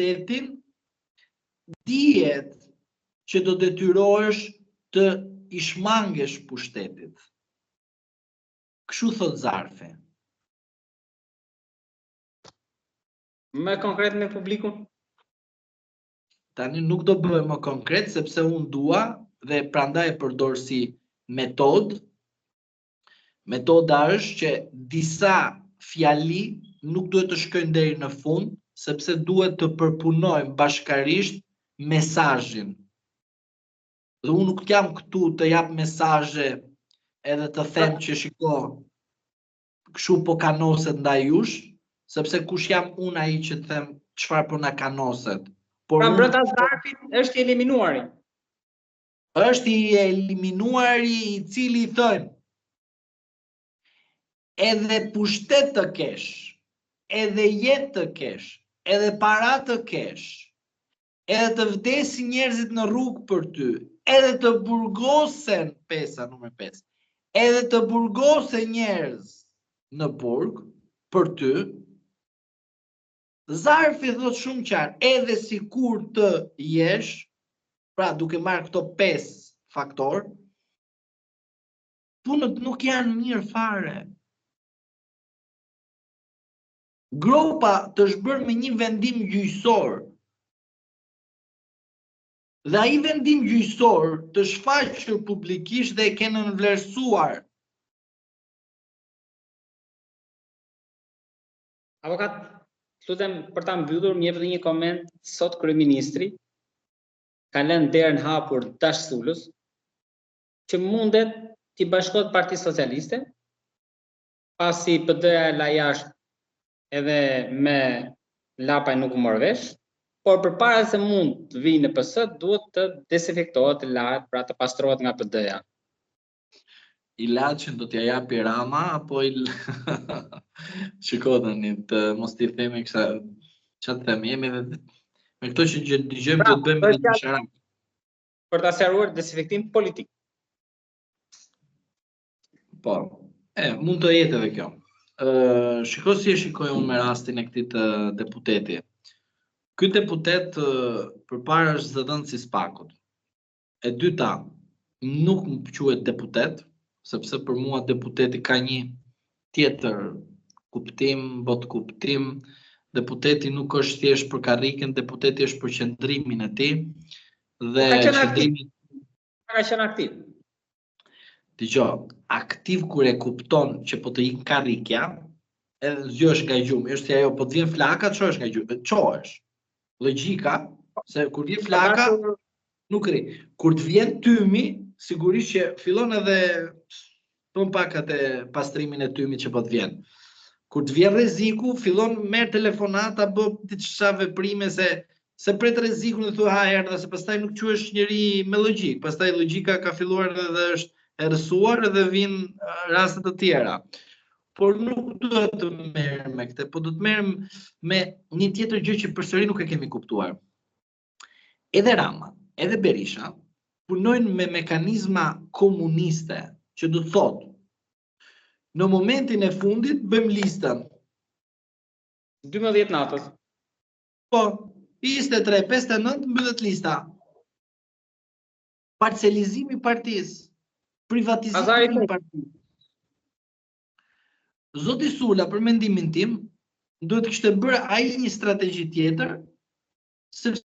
pushtetin, dihet që do detyrohesh të ishmangesh pushtetit. Kështu thot Zarfi. Më konkret me publikun? Tani nuk do bëhem më konkret, sepse unë dua dhe prandaj e përdor si metodë. Metoda është që disa fjali nuk duhet të shkojnë deri në fund, sepse duhet të përpunojmë bashkarisht mesazhin. Dhe unë nuk jam këtu të jap mesazhe edhe të them që shiko, kështu po kanoset ndaj jush, sepse kush jam unë ai që të them çfarë po na kanoset. Por pra brenda Zarfit është i eliminuari. Është i eliminuari i cili i thënë edhe pushtet të kesh, edhe jetë të kesh, edhe para të kesh, edhe të vdesin njerëzit në rrugë për ty, edhe të burgosen, numër 5, edhe të burgosen njerëz në burg për ty, Zarfi thot shumë qartë, edhe sikur të jesh, pra duke marrë këto 5 faktor, punët nuk janë mirë fare. Gropa të shbërë me një vendim gjyqësor. Dhe ai vendim gjyqësor të shfaqur publikisht dhe e kenë nënvlerësuar. Avokat, lutem për ta mbyllur, më jep një koment. Sot kryeministri ka lënë derën hapur Dash Sulës, që mundet t'i bashkohet Partisë Socialiste, pasi PD-ja e la jashtë edhe me Lapaj nuk u mor vesh, por përpara se mund të vijë në PS, duhet të desinfektohet, të lahet, pra të pastrohet nga PD-ja. Ilaçin do t'ja japi Rama apo Shiko tani, të mos t'i themi kësa, çfarë të themi, jemi edhe me këto që dëgjojmë do të bëjmë edhe sharak. Për ta sqaruar desinfektim politik. Po, mund të jetë edhe kjo. Shiko si e shikoj unë me rastin e këtij të deputeti. Ky deputet përpara është zëdhënës i Spakut. E dyta, nuk më quhet deputet, sepse për mua deputeti ka një tjetër kuptim, bot kuptim. Deputeti nuk është thjesht për karrikën, deputeti është për qëndrimin e tij dhe qëndrimi. Ka qenë aktiv. Dgjoj, aktiv kur e kupton që po të ikë karrikja, edhe zgjohesh nga gjumi, është si ajo po të vjen flaka, çohesh nga gjumi, çohesh. Logjika, se kur vjen flaka nuk rri. Kur të vjen tymi, sigurisht që fillon edhe ton pak atë pastrimin e tymit që po të vjen. Kur të vjen rreziku, fillon merr telefonata, bë diçka veprime se pret rrezikun dhe thua ha erdha, se pastaj nuk quhesh njëri me logjik. Pastaj logjika ka filluar edhe është erësuar dhe vinë raste të tjera. Por nuk duhet të merrem me këtë, po do të merrem me një tjetër gjë që përsëri nuk e kemi kuptuar. Edhe Rama, edhe Berisha punojnë me mekanizma komuniste, që do të thotë në momentin e fundit bëjmë listën 12 natës. Po, 23, 59 mbyllet lista. Parcelizimi i partisë. Privatizimi i partisë. Zoti Sula, për mendimin tim, duhet kishte bërë ai një strategji tjetër, sepse